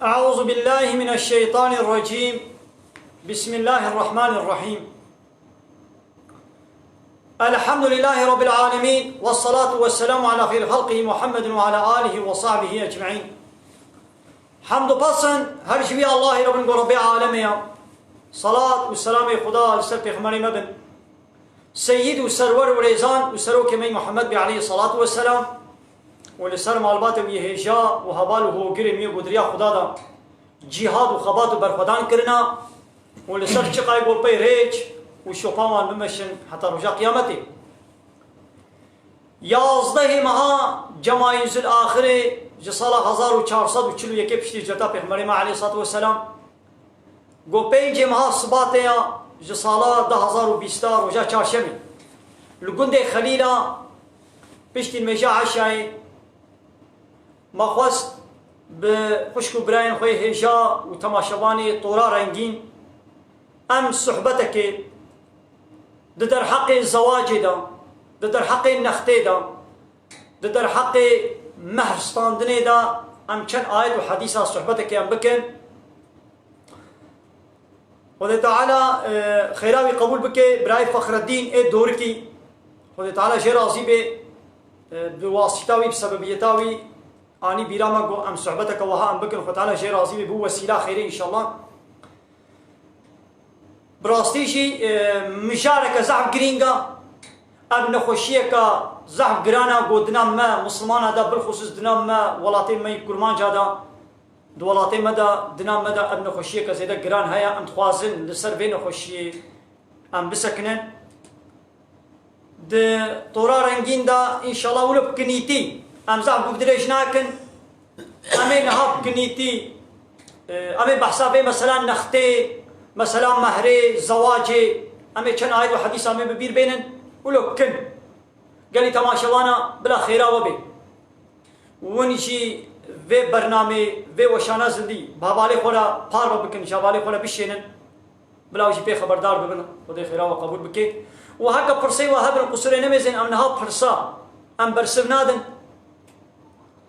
أعوذ بالله من الشيطان الرجيم. بسم الله الرحمن الرحيم. الحمد لله رب العالمين، والصلاة والسلام على خير خلقه محمد وعلى آله وصحبه أجمعين. حمد بسن هر شبي الله رب العالمين. صلاة والسلام خدا لسر پیغمبر مبن سيد وسرور وريزان وسرو كمي محمد عليه الصلاة والسلام ولسر معلومات ويهجا وهبال وهو قرم يقدريا خدا دا جهاد وخبات وبرخدان كرنا ولسر شقاي قول بي ريج وشوفان بمشن حتى رجا قيامته. يازده مها جمايز الآخرة جسالة 1441 پشتی جتا پیغمبر عليه الصلاة والسلام گو پنج مها صباته جسالة 1020 رجا چارشمی لگند خلیلا پشتی المجا عشای مخواست به خشک و براین خوی هجا و تماشوانی طورا رنگین ام صحبتك در حق الزواج دا در حق النخته دا در حق مهرستاندنه دا ام چند آیت و حدیث صحبتك ام بکن خدا تعالی خیراوی قبول بکه برای فخر الدین ای دور کی خدا تعالی جه راضی به بواسطاوی بسببیتاوی آنی بیراما گو ام صحبتك وها ام بکن خدا تعالی جه راضی به بو وسیله خیره انشاءالله براستیشی مشارکه زحف گرینگا اب نخوشیه که زحف گرانا گو دنام ما مسلمان دا بالخصوص دنام ما ولاتي ما کرمان جادا دولاتي مدا دنام مدا اب نخوشیه که زیده گران هیا ام تخوازن لسر بین نخوشیه ام بسکنن ده طورا رنگین دا انشاءالله ولو بکنیتی ام زحف بقدرش ناکن امین ها بکنیتی امین بحثا مثلا نخته مثلا مهره زواجه امي چند آيات وحديث امي ببير بينن ولو كن قال لي تماشوانا بلا خيرا وبي ونشي في برنامج في وشانا زندي بابالي خولا بار بكن شابالي خولا بشينن بلا وشي بي خبردار ببن ودي خيرا وقبول بكي وهكا فرسي وهب القصور نمزن امنها فرسا ام برسم نادن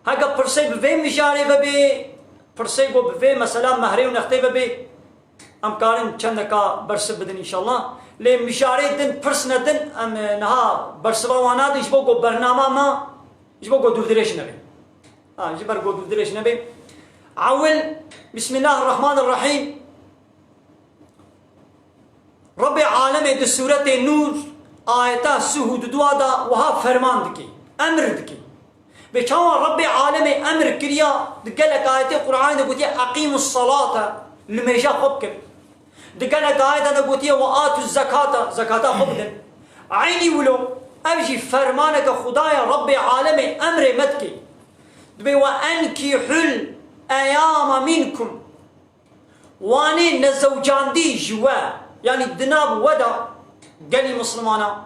هكا فرسي بفي مجاري ببي فرسي بفي مثلا مهره ونختي ببي ام كارن چندكا برسب بدن ان شاء الله لي مشاريتن فرسندن ام نها برسبا وانا ديش بوكو برنامج ما يجبوكو دودريش نبي يجبر كو دودريش نبي عول بسم الله الرحمن الرحيم رب العالمين دي سورة نور آياتا سهود دوادا وها فرمان دكي امر دكي بچاوا رب العالمين امر كريا دقلك آيات القرآن دقوتي اقيموا الصلاة لميجا خبكم دقلك آيات دقوتي وآتوا الزكاة زكاة خبكم عيني ولو امشي فرمانك خدايا رب العالمين امر مدكي دبي وانكحوا الايام منكم واني نزوجان دي جوا يعني الدناب ودا قالي مسلمانا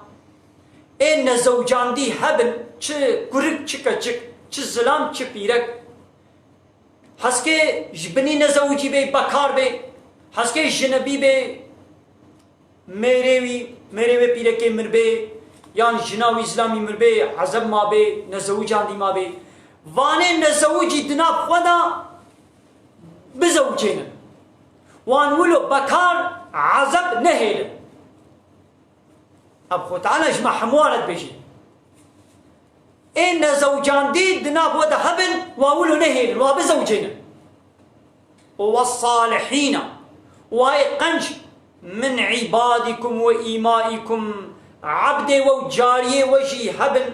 ان زوجان دي هبل چه كرك چكا چك چه زلام چه بيرك حسكي جبني نزوجي بي بكار بي حسكي جنبي بي میرے پیرے کے مربے يعني جناوي اسلامي مربے عزب ما بي نزوجان دي ما بي واني نزوجي دناب خدا بزوجين وان ولو بكار عزب نهيل اب خو تعالى اجمع حموالت بيجي ان زوجان دي دناب ودا هبل واولو نهيل وبزوجين والصالحين وقنج من عبادكم وإيمائكم عبد وجارية وجي هبل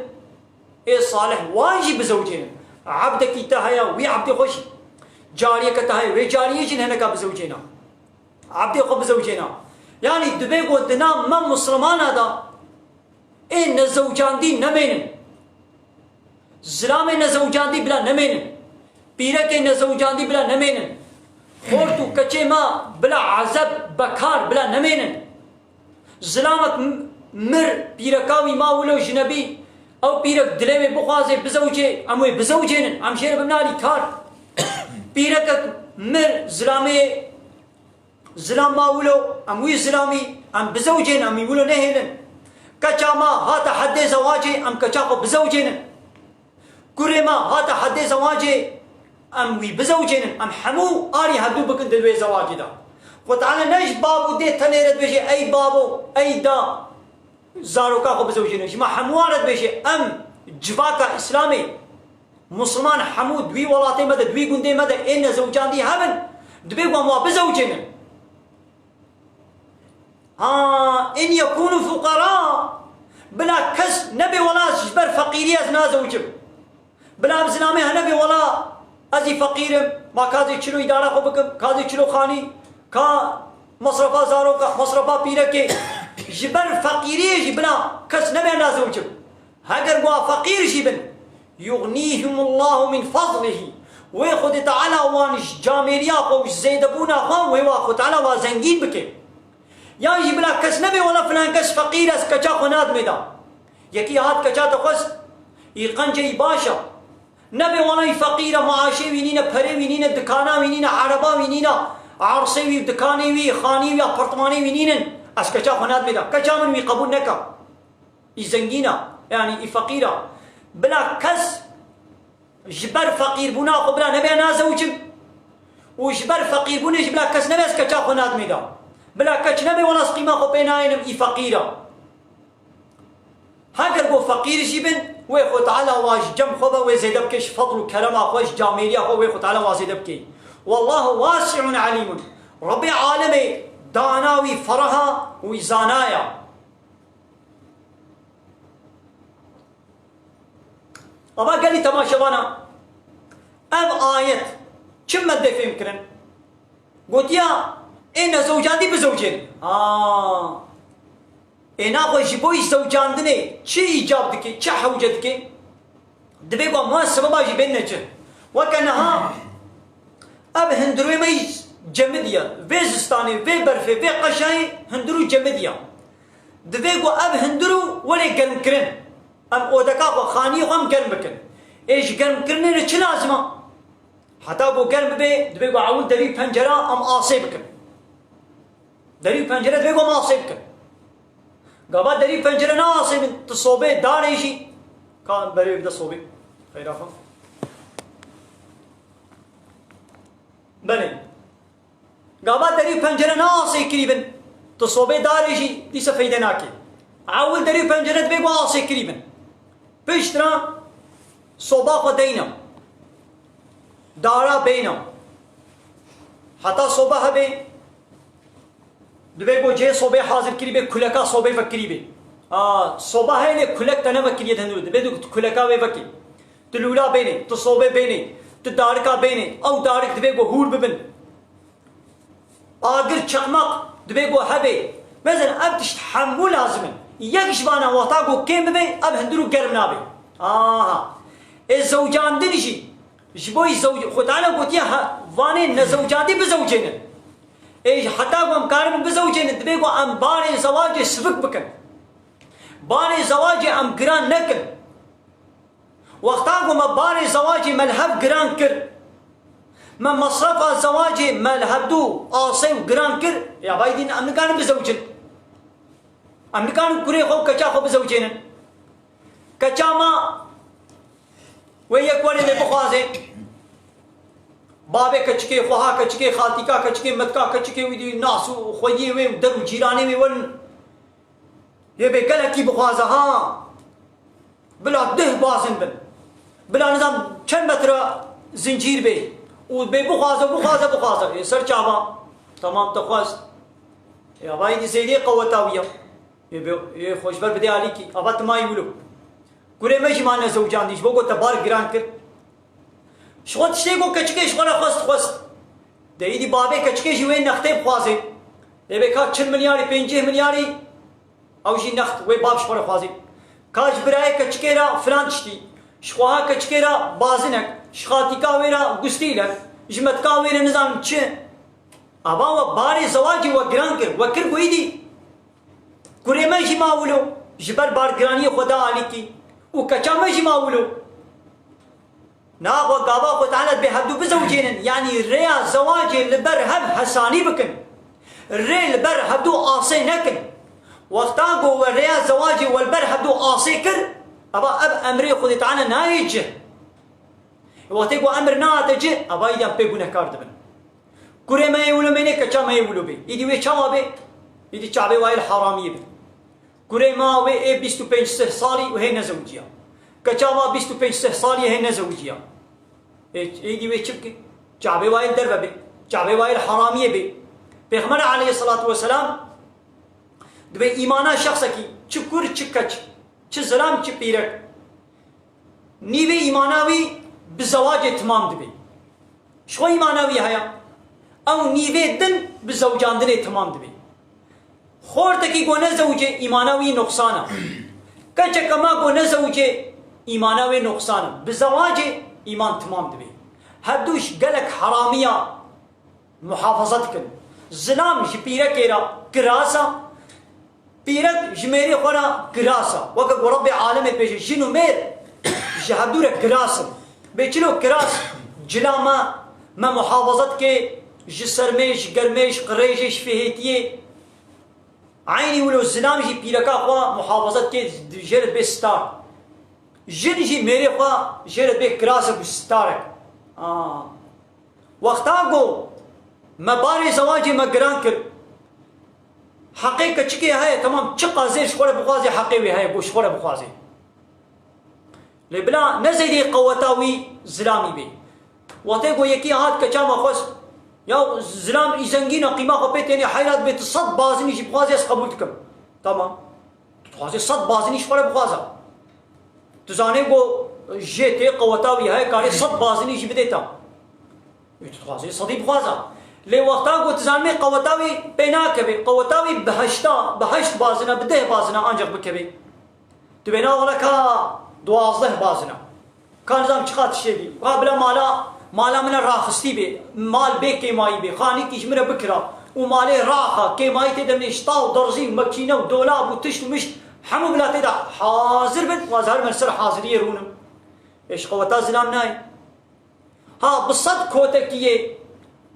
اي صالح واجب بزوجين عبدك تهيا وي عبد خوش جارية كتهيا وي جارية جن هناك بزوجينا عبد خو بزوجينا يعني دبي قدنا ما مسلمان هذا ان زوجان دي نمين زلام نزوجان دي بلا نمين بيرك نزوجان دي بلا نمين خورتو كچه ما بلا عذب بكار بلا نمين زلامك مر بيركاوي ما ولو جنبي او بيرك دلمي بخوازي بزوجي اموي بزوجين ام شير بمنالي كار بيرك مر زلام ما ولو اموي زلامي ام بزوجين ام يولو نهيلن كچا ما هذا حد زواجي ام كچا بزوجين كرما هذا حد زواجي ام وي بزوجين ام حمو اري هدو بكن دلوي زواجي دا وتعالى نيش بابو دي تنيرت بيجي اي بابو اي دا زاروكا خو بزوجين ما حموارت بيجي ام جواكا اسلامي مسلمان حمود دوي ولاتي مدى دوي قندي مدى ان زوجان دي هبن دبي وما بزوجين ان يكونوا فقراء بلا كس نبي ولا جبر فقيري از نازوجب بلا بزنامي هنبي ولا ازي فقيرم ما كازي چلو اداره خو بكم كازي چلو خاني كا مصرفا زارو كا مصرفا بيركي جبر فقيري جبنا كس نبي نازوجب هاجر مو فقير جبن يغنيهم الله من فضله ويخد تعالى وانش جاميريا خو زيدبونا خو ويواخد تعالى وزنجين بكي یا یہ بلا کس نبی ولا فلان کس فقیر اس کچا خناد میدا یکی هات کچا تو خس ای قنجی باشا نبی ولا فقیر معاشی وینینا پری وینینا دکانا وینینا عربا وینینا عرصی وی دکانی وی خانی وی اپارتمانی وینینا اس کچا خناد میدا کچا من وی قبول نکا ای زنگینا یعنی ای فقیرا بلا کس جبر فقیر بنا قبلا نبی نازوجب و جبر فقیر بنا جبلا کس نبی اس کچا خناد میدا بلا كش نبي ولا سقيمة خو بيناينم إي فقيرة هاجر بو فقير جيبن ويخو تعالى واش جم خذا ويزيد بكش فضل وكرم خوش جاميريا خو ويخو تعالى وازيد بكي والله واسع عليم ربي عالمي داناوي فرها ويزانايا أبا قال لي تماشى وانا آية كم مدة في يمكن قلت يا إن زوجان دي بزوجين إن أخو جبوي زوجان دني چه إيجاب دكي چه حوجة دكي دبيقوا ما سببا جبين نجه وكانها أب هندروي ميز جمدية في زستاني في برفي في قشاي هندرو جمدية دبيقوا أب هندرو ولي قرم كرن أم أودكاقو خاني وهم قرم بكن إيش قرم كرنين چه لازمه حتى بو قرم بي دبيقوا عول دري پنجرة أم آسي بكن دری پنجره دوی گو معاصب کن گابا دری پنجره ناصب تصوبه داريشي كان بري بدا صوبه خير افهم بله گابا دری پنجره ناصب قريبا تصوبه داريشي ليس فايده ناكي عول دری پنجره دوی گو معاصب قريبا بيشترا صوبا خدينا دارا بينا حتى صوبه هبه دبي بو جي صوبه حاضر كريبه كلكا صوبه فكريبه صوبه هي كلك تنا وكريت هندو دبي دو كلكا وفكي تلولا بيني تصوبه بيني تداركا بيني او دارك دبي بو هور ببن اگر چقمق دبي بو هبه مثلا اب تحمل لازم يكش بانا وطاقو كيم بي اب هندرو گرم نابي الزوجان دنجي جبوي زوج خدانا قلت يا واني نزوجان دي بزوجين ايش حتى قوم كارم بزوجين دبيقو ام باري زواجي سفك بكن باري زواجي ام قران نكن وقتا قوم باري زواجي ملهب قران كر من مصرف زواجي ملهب دو آصي وقران كر يا بايدين ام نكارم بزوجين ام نكارم كري خو كچا خو بزوجين كچا ما ويك ولي بخوازي بابه کچکه خوها کچکه خالتیکا کچکه متکا کچکه ویدی ناسو خویی وی درو جیرانی وی ون یه به کلکی بخوازه ها بلا ده بازن بن بلا نظام چند متر زنجیر بی و به بخوازه سر چابا تمام تخواست یا باید زیدی قوتاویه یه خوشبر بده علی کی ابات مای ولو گره مش مان زوجان دیش بگو تبار گران کر شغل تشتيقو كچكي شغل خست دايدي بابي كچكي جوين نختي خوازي دبي كا 4 ملياري 5 ملياري او جي نخت وي باب شغل خوازي كاج براي كچكي را فلان تشتي شخوها كچكي را بازنك شخاتي كاويرا غستيلك جمت كاويرا نظام تش ابا باري زواجي وگرانكر وكر گويدي كوريما جي ماولو جبر بار گراني خدا عليكي وكچا جي ماولو ناقو قابا خو تعالى بهدو بزوجين يعني ريا زواجي لبرهب حساني بكن الري لبرهبدو آسي نكن وقتاقو والريا زواجي والبرهبدو آسي كر أبا أب أمري خذ تعالى نايجه وقتی گو امر نهاته جه اوایی دم پی گونهکار دبن کوره ما یولو منه کچا ما یولو بی ایدی وی چاوا بی ایدی چابه وایل حرامیه بی کوره ما و 25 سالی و هی نزوجیا کچا ما 25 سالی هی نزوجیا ایدی وی چبکی چابه وایل دربه بی چابه وایل حرامیه بی پیغمبر علیه الصلاة والسلام دبی ایمانا شخصا کی چه کور چه کچ چه زلام چه پیرک نیوی ایماناوی بزواج تمام دبی شو ایماناوی هیا او نیوی دن بزوجاندن تمام دبی خورتکی گو نزوجه ایماناوی نقصانه کچه کما گو نزوجه ایماناوی نقصانه بزواج ایمان تمام دبی هدوش گلک حرامیه محافظت کن زلام جی پیرک ایرا کراسا پیرک جمیری خورا کراسا وقت رب عالم پیش جنو میر جهدور کراسم بیچلو کراس جلا ما محافظت کے جسرمیش گرمیش قریشش فهیتیه عینی ولو زلام جی پیرکا خوا محافظت کے جرد بے ستار جن جی میرے خوا جرد بے کراس بستارک وقتا گو ما باری زواجی ما گران کر حقیقت چکی ہے تمام چقا زیر شخور بخوازی حقیوی ہے بو شخور بخوازی لبلا نزیدی قوتاوی زلامی بی وقتی گو یکی هات کچا ما خوست یا زلام ایزنگین قیمه خو پیت یعنی حیرات بیت 100 بازنی جی بخوازی از قبول کم تمام تخوازی 100 بازنی شخور بخوازا تزانه گو جیتی قوتاوی ہے کاری 100 بازنی جی بدیتا تخوازی 100 بخوازا لی وقتا گو تزانه قوتاوی پینا کبی قوتاوی بهشت بازنا بده بازنا آنجا بکبی تو بینا والا که 12 بازنا که نظام چقدر شدی قبل مالا من راخستی بی مال بی کیمایی بی خانی کیش مره بکرا و مالی راخا کیمایی تیدم نشتا و درزی و مکینه و دولاب و تشت و مشت همو بلا تیدا حاضر بند وازهر من سر حاضری رونم ایش قوتا زلام نای ها بصد کوتکیه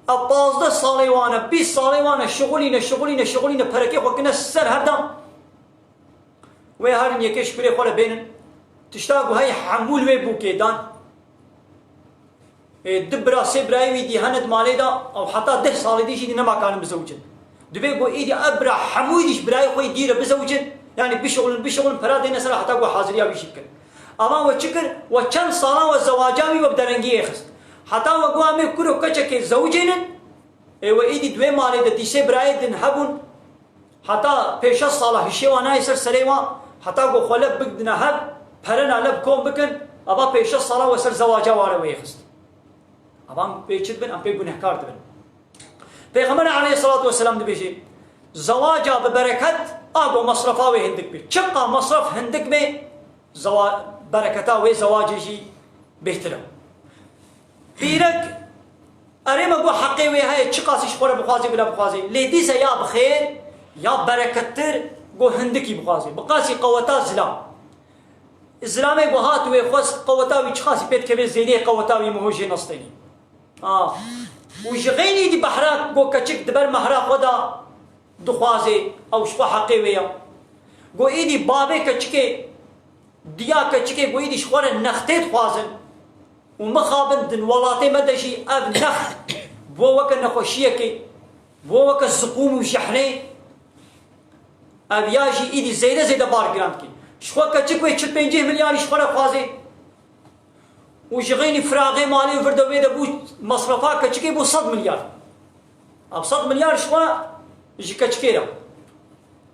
15 سالی وانه 20 سالی وانه شغلینه پرکی خو کنه سر هر دم و هر یکیش کلی خوره بینن تشتاقو های حمول وی بوکه دان دبرا سبراوی دی هند مالی دا او حتی 10 سالی دیشی دی نما کانم بزوجن دوی گو ایدی ابرا حمولیش برای خوی دیره بزوجن یعنی بشغلن پرا دینه سر حتی گو حاضری آویشی کن اما و چکر و چند سالا و زواجاوی و بدرنگی اخست حتی و گو همه کرو کچه زوجینن و ایدی دوی مالی دا دیسه برای دن هبون حتی پیش سالا هشیوانای سر سریوان حتی گو خلب بگدنه هب پرنا لب کم بکن ابا پیش سالا و سر زواجا واره ویخست ابا پیچید بن ام پی گنهکار دبن پیغمبر علیه الصلاة والسلام دبیجی زواجا ببرکت آگو مصرفاوی هندک بی چقا مصرف هندک بی برکتاوی زواجی بهتره پیرک اریم گو حقی وی های چقا سیش خوره بخوازی بلا بخوازی لیدیسه یا بخیر یا برکتتر گو هندکی بخوازی بقاسی قوتا زلام اسلامي بهات ويخوس قوتاوي تشخاصي بيت كبير زيني قوتاوي مهوجي نصتيني وجغيني دي بحراك قو كتشك دبر مهراق ودا دخوازي او شخوا حقيوية قو ايدي بابي كتشكي ديا كتشكي قو ايدي شخوار النختي خوازن ومخابن دن ولاتي مدشي اف نخت بو وكا نخوشيكي بو وكا الزقوم وشحني اف ياجي ايدي زيدا بار جراندكي شخوا کچک وی 45 میلیارد شخوره خوازی و جغینی فراغی مالی و فردوی ده بود مصرفا کچکی بود 100 میلیارد اب 100 میلیارد شخوا جی کچکی را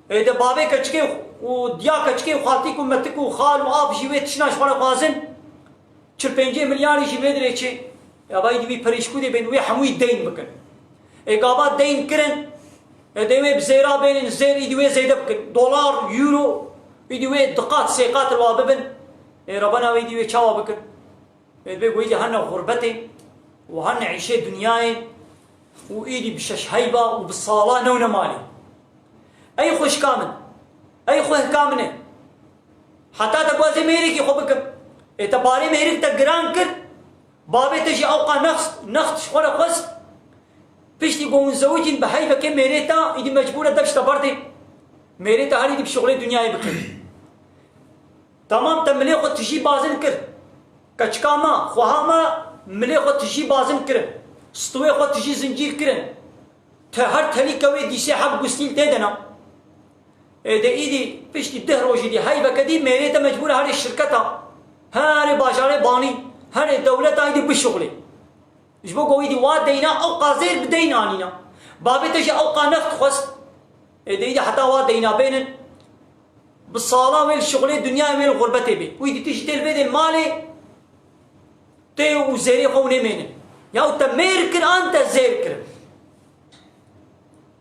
ده بابی کچکی و دیا کچکی و خالتی کو متک و خال و آب جیوی تشنا شخوره خوازن 45 میلیارد جیوی دره چه ابایی دیوی پریشکو دی بین وی هموی دین بکن اقابات دین کرن دیوی بزیرا بین زیر دیوی زیده بکن دولار یورو ويديوي دقات سيقات الواببن ربنا ويديوي شاوا بكر ويدي هن غربتي وهن عيشي دنياي وإيدي بشش هيبة وبالصلاة نونا مالي أي خوش كامن أي خوش كامنة حتى تقوازي ميريكي خو بكر تباري ميريك تقران كر بابي تجي أوقع نخت شخورة خست بيشتي قوون زوجين بهيبة كم ميريتا إيدي مجبورة دبش تبردي ميريتا هاري دي بشغلي دنياي بكر تمام تملي خود تجي بازن كر كشكاما خوهاما ملي خو تجي بازم كرن ستوي خو تجي زنجير كرن هر تلي كوي دي سي حب قستيل تيدنا ده ايدي بيشتي دهر وجي دي هاي بكدي ميريتا مجبور هاري الشركتا هاري باشاري باني هاري الدولة ايدي بالشغلي جبو قوي دي واد دينا او قازير بدينا انينا بابي تجي اوقا نفط خست ده ايدي حتى واد دينا بينن بالصالة ويل الشغلي الدنيا ويل الغربة بي ويدي تجي تلبيد المالي تي وزيري خوني مينن ياو تمير كر انت زير كر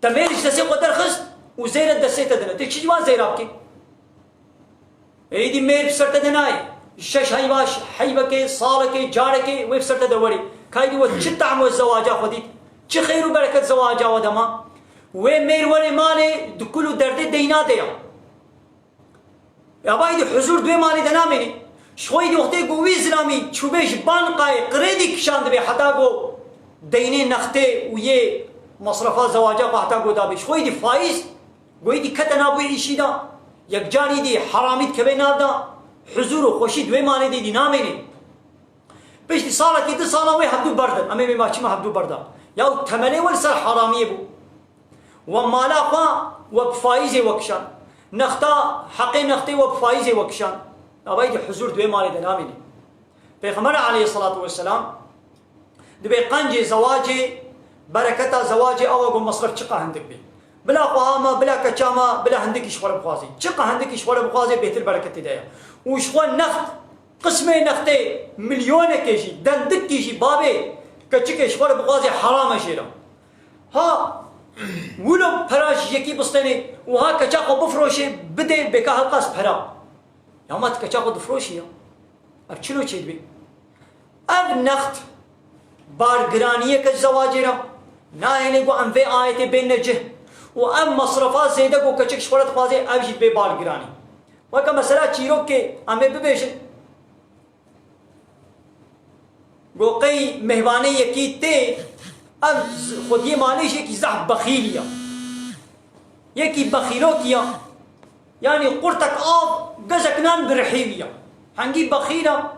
تمير جدسي قدر خست وزير الدسي تدنا تكشي جوان زير ابكي ايدي مير بسرت دناي الشش هاي باش حيبكي صالكي جاركي وي بسرت دوري كايدي وچ طعم الزواجا خديت چ خير وبركه زواجا ودما وي مير وري مالي دكلو درد دينا ديا يا بايدي حضور دوي مالي دنامني شوي دي وقتي قوي زلامي چوبش بانقاي قريدي كشاند بي حتى قو ديني نختي ويه مصرفات زواجا حتى قو دابي شوي دي فايز قوي دي كتنا بوي عيشيدا يك جاني دي حراميت كبي نادا حضور وخوشي دوي مالي دي نامني بيش دي صالة كي دي صالة وي حبدو بردن امي ما ما حبدو بردا ياو تملي والسر حرامي بو ومالا خوا وبفايزي وكشان نختا حقي نختي وبفايزي وكشان أبايدي حضور دوي مالي دناميني بيغمر عليه الصلاة والسلام دبي قنجي زواجي بركتا زواجي أوغو مصرف چقا هندك بي بلا قواما بلا كچاما بلا هندك شوار بخوازي چقا هندك شوار بخوازي بيهتر بركتي دايا وشوان نخت قسمي نختي مليون كيشي دندك كيشي بابي كچك شوار بخوازي حرام شيرا ها ولو پراش يكي بستني وها كچاقو بفروشي بده بكا هلقاس پرا يا ما تكچاقو دفروشي يا اب چلو چيد بي اب نخت بارگرانيه كزواجرا ناهلي قو انفي آيتي بين نجه وام مصرفات زيده قو كچك شورت خوازي اب جيد بي بارگراني وكا مسألة چيروك كي امي ببيشن قو قي مهواني يكي تي اب خود یہ مالش يكي زح بخيليا يكي بخيلوكيا يعني قرتك قزك نان برحيليا هنجيب بخيلة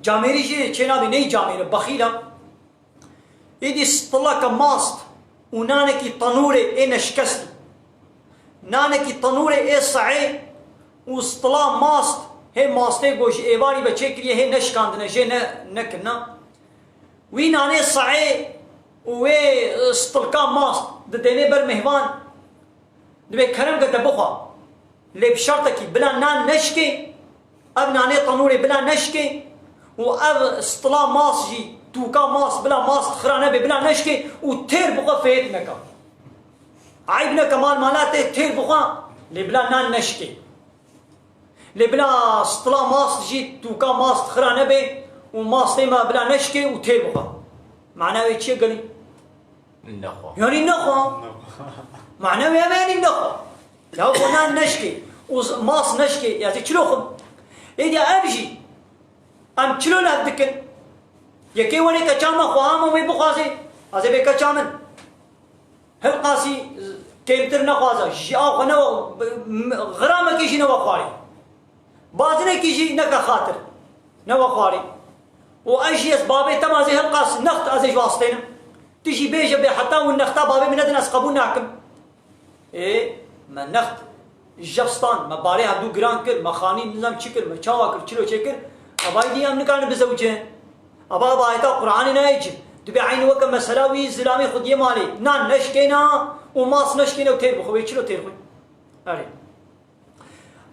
جاميري شيء چنا بھی نہیں جاميري بخيلة يدي سطلاك ماست ونانكي طنوري اي نشكست نانكي طنوري اي صعي وسطلا ماست هي ماستي گوش ايواري بچكري هي نشكاندنا جي نكنا وي ناني صعي وي سطلكا ماست دديني بر مهوان دبي كرم قد بخا لي بشرطكي بلا نان نشكي اب ناني طنوري بلا نشكي واب سطلا ماس جي توكا ماس بلا ماس خرانه بلا نشكي وتير بخا فيت نكا عيبنا كمان مالاتي تير بخا لي بلا نان نشكي لي بلا سطلا ماس جي توكا ماس خرانه بي وماس تيما بلا نشكي وتير بخا معناه ايش قالي النخوة يعني النخوة معناه يعني النخوة لو قلنا نشكي وماس نشكي يعني تشلوخم إذا أبجي أم تشلو لهدكن يكي وني كشاما خواما وي بخازي هذا بكشامن هل قاسي كيمتر نخوازا جاء خنا غرامة كيجي نوا خواري بازنا كيجي نكا خاطر نوا خواري وأجي أسبابي تمازي هل قاس نخت أزيج واسطينا تجي بيجا بي حتى والنختا بابي من ادنا اسقبون ناكم ايه ما نخت الجفستان ما باري هدو جران كر ما خاني نظام چكر ما چاوا كر چلو چكر اباي دي ام نكان بزوجين ابا بايتا قران نايج دبي عين وك مسلاوي زلامي خديه مالي نان نشكينا وماس نشكينا وتير بخوي چلو تير خوي اري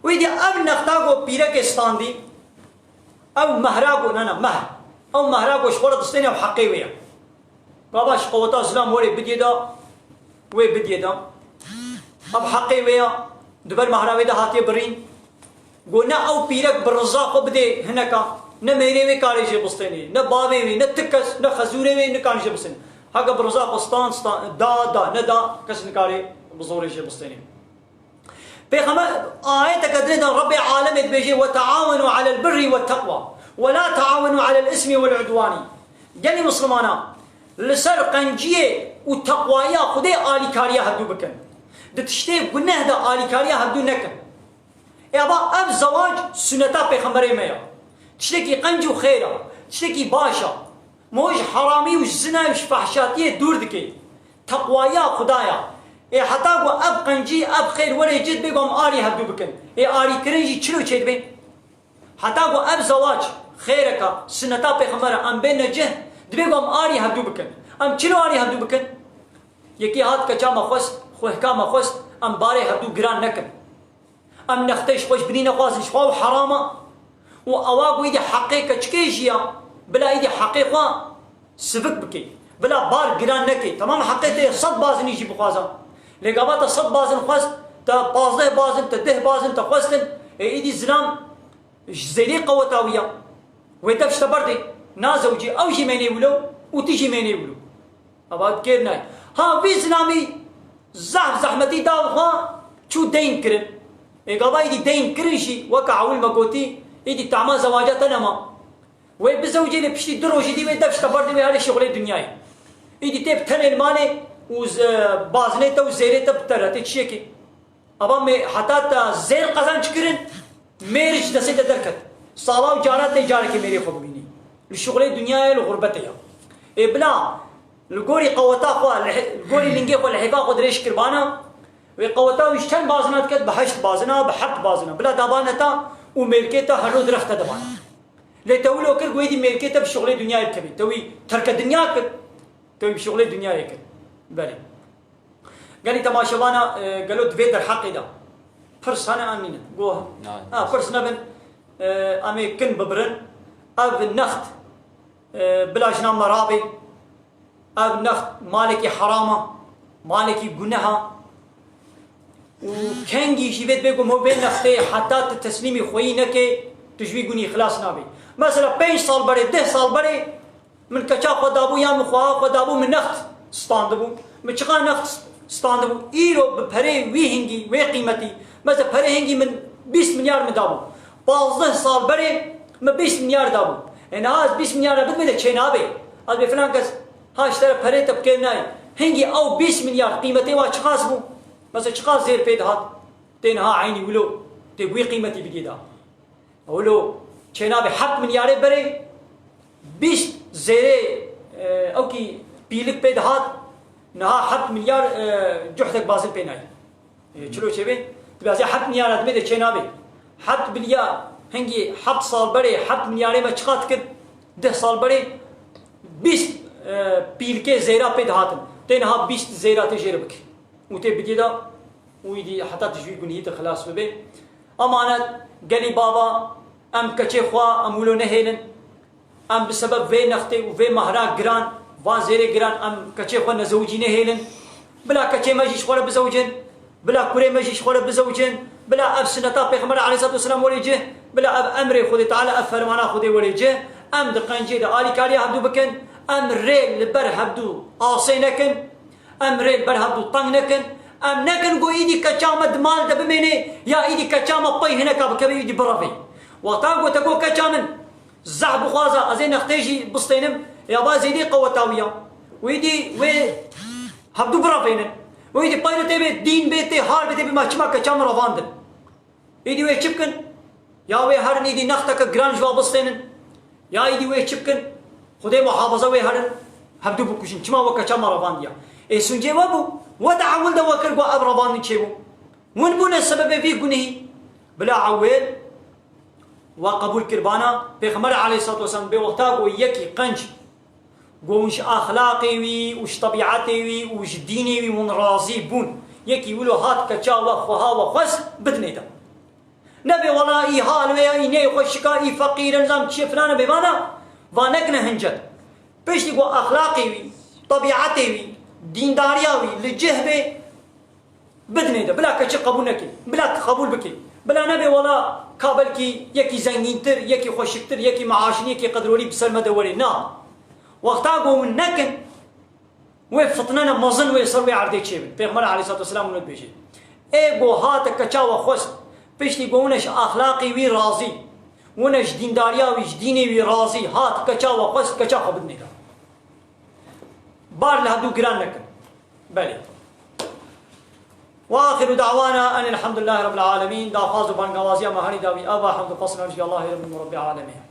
ويدي اب نختا کو پيرك استاندي او مهراغو نانا مهر او مهراغو شورت استني حقي ويا باباش قوتا زلام وري بديدا وي بديدا اب حقي ويا دبر مهراوي ده هاتي برين قلنا او بيرك بالرزاق بدي هناك نميري وي كاريجي بستني نبابي وي نتكس نخزوري وي نكانجي بستني هكا بالرزاق ستان دا ندا كس نكاري بزوريجي بستني بيخما آية تكدرين ربي عالم بيجي وتعاونوا على البر والتقوى ولا تعاونوا على الاسم والعدوان يعني مسلمانا لسر قنجيه وتقوايا خدي آلي كاريا هدو بكن دتشتي قناه دا آلي كاريا هدو نكن يابا أب زواج سنتا بيخمري ميا تشتكي قنج وخيرة تشتكي باشا موش حرامي وش زنا وش فحشاتية دور دكي تقوايا خدايا حتى أب قنجي أب خير ولا يجد بيقوم آري هبدو بكن آري كرنجي تشلو تشيد بين حتى أب زواج خيرك سنتا بيخمرة أم بين نجه دبيقوم آري هبدو بكن أم تشلو آري هبدو بكن يكي هات كجا مخوست خوه كا مخوست أم باري هبدو جران نكن أم نختش خوش بنينا قاسش خو حرامة وأواق ويدي حقيقة تشكيجيا بلا يدي حقيقة سفك بكي بلا بار جران نكي تمام حقيقة صد بازن يجي بخوازا لقابات صد بازن خواست تا بازده بازن تا ده بازن تا خواستن ايدي زلام زيني قوتاوية ويتفش تبردي نازوجي أو جي ميني ولو وتيجي ميني ولو أباد كير ناي ها في زلامي زحمتي داوخوا شو دين كرن إيقابا يدي دين كرنشي وكا عول مقوتي يدي تعمى زواجات نما ويبزوجي اللي بشتي دروجي دي ويدفش تبردي ويهالي شغل الدنياي يدي تيب تن المالي وز بازنيتا وزيريتا بترهتي تشيكي أبا مي حتى زير قزان شكرن ميرج دسيتا دركت صالة وجارات تجاركي ميري خبويني الشغل الدنياي الغربتي إيه بلا القوري قوتا خوا القوري لنجي خوا الحفا قدريش كربانا وقوتا ويشتن بازنات كد بحشت بازنا بحق بازنا بلا دابانتا وملكيتا هلو درخت دبانا لتولو كر قويدي ملكيتا بشغل الدنيا الكبير توي ترك الدنيا كر توي بشغل الدنيا يكر بلي قالي تماشوانا قالوا دفيد الحق ده فرس هنا امينه قوها فرس نبن امي كن ببرن اب النخت بلا جنان مرابي اب نخت مالكي حرامه مالكي جنها وكانجي شيفت بيقوم هو بين نختي حتى تسليمي خوينك تجوي قوني خلاص نابي مثلا 5 سال بري 10 سال بري من كچا خدابو يا مخوا خدابو من نخت ستاندبو من چقا نخت ستاندبو ايرو بپري وي هنگي وي قيمتي مثلا پري هنگي من 20 مليار من دابو 15 سال بري من 20 مليار دابو انا از 20 مليار بد مده چينابي از بفلان كس ها اشترى پري تبكيناي هنگي او 20 مليار قيمتي وا چقاس بو مثلا چقاس زير بيد هات تنها عيني ولو تبوي قيمتي بجدا ولو چينابي حق مليار بري 20 زيري اوكي بيلك بيد هات نها حق مليار جحدك بازل بيناي چلو چبين تبازي حق مليار ادمي چينابي حق بليا هنگي حق سال بري حق مليار ما چقات كد 10 سال بري 20 بيلكي زيرا بيد هاتن تنها 20 زيرا تجربك وتي بجدا ويدي حتى تجوي قنيت خلاص ببي امانات قالي بابا ام كچي خوا امولو نهيلن ام بسبب في نختي وفي مهرا جران وان زيري جران ام كچي خوا نزوجي نهيلن بلا كچي ماجيش خوا بزوجن بلا كوري ماجيش خوا بزوجن بلا اب سنتا پیغمبر عليه الصلاه والسلام وليجه بلا اب امر خدي تعالى اب فرمانا خدي وليجه ام دقنجي دا الي كاري هبدو بكن ام ريل لبر هبدو آسينكن ام ريل بر هبدو طنگنكن ام نكن قو ايدي كچا مد مال دبميني يا ايدي كچا ما پي هناك بكبي ايدي برافي وطاقو تقو كچا من زعب خوازا ازين نختيجي بسطينم يا با زيدي قوتاوية ويدي وي هبدو برافينن ويدي بايرو تبي دين بيتي هار بيتي بما چما كچا مرافاندن ايدي وي چبكن يا وي هرن ايدي نختك گرانج وا بسطينن يا ايدي وي چبكن خدي محافظة وي هرن هبدو بكوشن چما وكچا مرافانديا اي سنجي وابو ودعول دا وكر قو ابرابان نشيبو وين بونا السبب في قنه بلا عويل وقبول كربانا بيغمر عليه الصلاة والسلام بوقتا قو يكي قنج قو وش اخلاقي وي وش طبيعتي وي وش ديني وي من راضي بون يكي ولو هات كچا وخوها وخوس بدنيتا نبي والله اي حال ويا اي ني خوشكا اي فقير نظام تشي فلان بمانا وانكنا هنجد بيش قو اخلاقي وي طبيعتي وي ديندارياوي لجهبه بدني ده بلا كش قبول نكي بلا قبول بكي بلا نبي ولا قابلكي يكي زنجينتر يكي خوشكتر يكي معاشني يكي قدرولي بسلمة دوري نا وقتا قوم نكن وفتننا مظن ويصروي عردي شيبن بيغمر عليه الصلاة والسلام ونود بيجي اي قو هاتك كچا وخوس بيشتي قونش اخلاقي وي راضي ونش ديندارياوي ديني وي راضي هات كچا وخوس كچا خبدني ده بار لهدو گران نکن بله وآخر دعوانا أن الحمد لله رب العالمين. دا خاز بانقوازيا مهاني داوي أبا حمد فصل إن شاء الله رب العالمين.